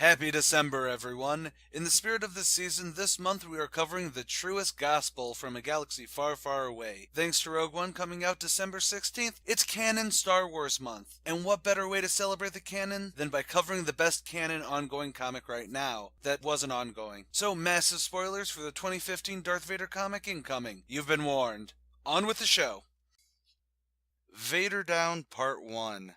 Happy December, everyone! In the spirit of this season, this month we are covering the truest gospel from a galaxy far, far away. Thanks to Rogue One coming out December 16th, it's Canon Star Wars month. And what better way to celebrate the canon than by covering the best canon ongoing comic right now that wasn't ongoing. So massive spoilers for the 2015 Darth Vader comic incoming. You've been warned. On with the show! Vader Down Part 1.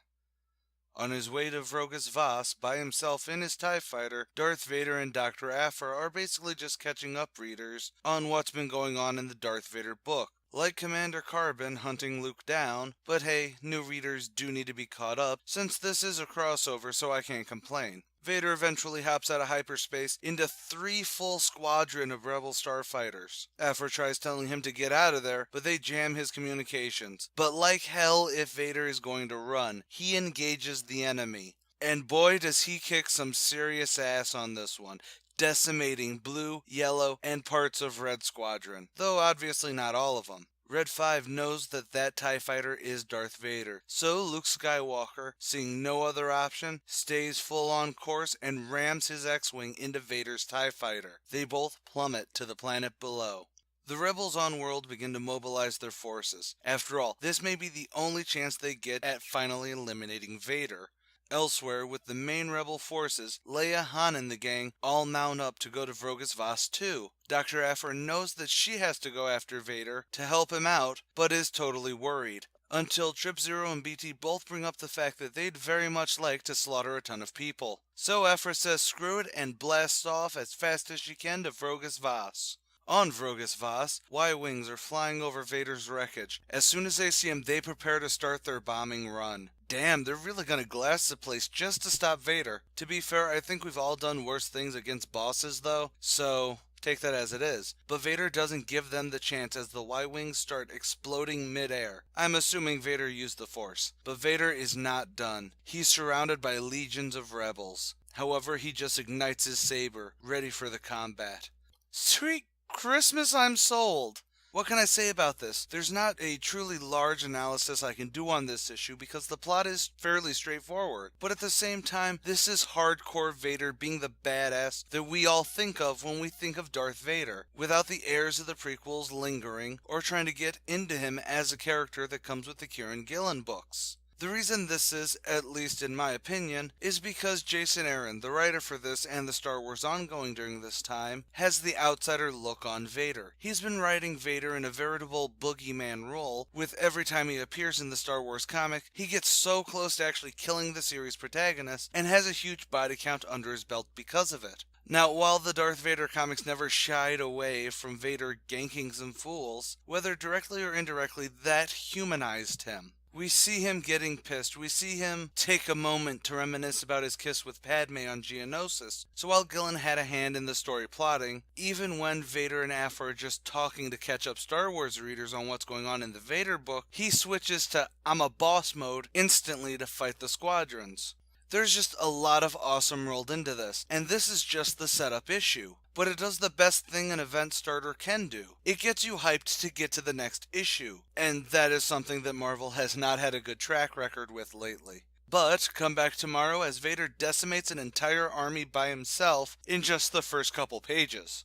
On his way to Vrogas Vas, by himself in his TIE fighter, Darth Vader and Dr. Aphra are basically just catching up readers on what's been going on in the Darth Vader book. Like Commander Carbon hunting Luke down, but hey, new readers do need to be caught up, since this is a crossover, so I can't complain. Vader eventually hops out of hyperspace into 3 full squadron of rebel starfighters. Aphra tries telling him to get out of there, but they jam his communications. But like hell, if Vader is going to run, he engages the enemy. And boy does he kick some serious ass on this one, decimating Blue, Yellow, and parts of Red Squadron, though obviously not all of them. Red 5 knows that TIE fighter is Darth Vader, so Luke Skywalker, seeing no other option, stays full on course and rams his X-Wing into Vader's TIE fighter. They both plummet to the planet below. The rebels on world begin to mobilize their forces. After all, this may be the only chance they get at finally eliminating Vader. Elsewhere, with the main rebel forces, Leia, Han, and the gang all mount up to go to Vrogas Vas too. Dr. Aphra knows that she has to go after Vader to help him out, but is totally worried. Until Trip Zero and BT both bring up the fact that they'd very much like to slaughter a ton of people. So Aphra says screw it and blasts off as fast as she can to Vrogas Vas. On Vrogas Vas, Y-Wings are flying over Vader's wreckage. As soon as they see him, they prepare to start their bombing run. Damn, they're really gonna glass the place just to stop Vader. To be fair, I think we've all done worse things against bosses though, so take that as it is. But Vader doesn't give them the chance as the Y-Wings start exploding mid-air. I'm assuming Vader used the Force. But Vader is not done. He's surrounded by legions of rebels. However, he just ignites his saber, ready for the combat. Sweet Christmas, I'm sold! What can I say about this? There's not a truly large analysis I can do on this issue because the plot is fairly straightforward. But at the same time, this is hardcore Vader being the badass that we all think of when we think of Darth Vader, without the airs of the prequels lingering or trying to get into him as a character that comes with the Kieran Gillen books. The reason this is, at least in my opinion, is because Jason Aaron, the writer for this and the Star Wars ongoing during this time, has the outsider look on Vader. He's been writing Vader in a veritable boogeyman role, with every time he appears in the Star Wars comic, he gets so close to actually killing the series protagonist, and has a huge body count under his belt because of it. Now, while the Darth Vader comics never shied away from Vader ganking some fools, whether directly or indirectly, that humanized him. We see him getting pissed, we see him take a moment to reminisce about his kiss with Padme on Geonosis. So while Gillen had a hand in the story plotting, even when Vader and Aphra are just talking to catch up Star Wars readers on what's going on in the Vader book, he switches to I'm a boss mode instantly to fight the squadrons. There's just a lot of awesome rolled into this, and this is just the setup issue. But it does the best thing an event starter can do. It gets you hyped to get to the next issue, and that is something that Marvel has not had a good track record with lately. But come back tomorrow as Vader decimates an entire army by himself in just the first couple pages.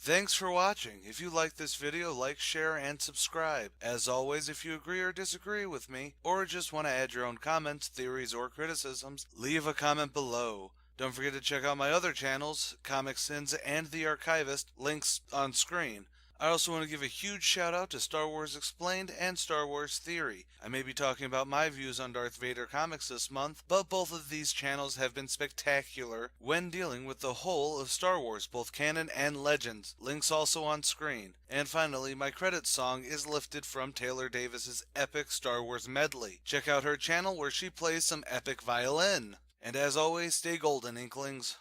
Thanks for watching. If you like this video, like, share, and subscribe. As always, if you agree or disagree with me, or just want to add your own comments, theories, or criticisms, leave a comment below. Don't forget to check out my other channels, ComicSins and The Archivist, links on screen. I also want to give a huge shout out to Star Wars Explained and Star Wars Theory. I may be talking about my views on Darth Vader comics this month, but both of these channels have been spectacular when dealing with the whole of Star Wars, both canon and legends. Links also on screen. And finally, my credits song is lifted from Taylor Davis's epic Star Wars medley. Check out her channel where she plays some epic violin. And as always, stay golden, Inklings.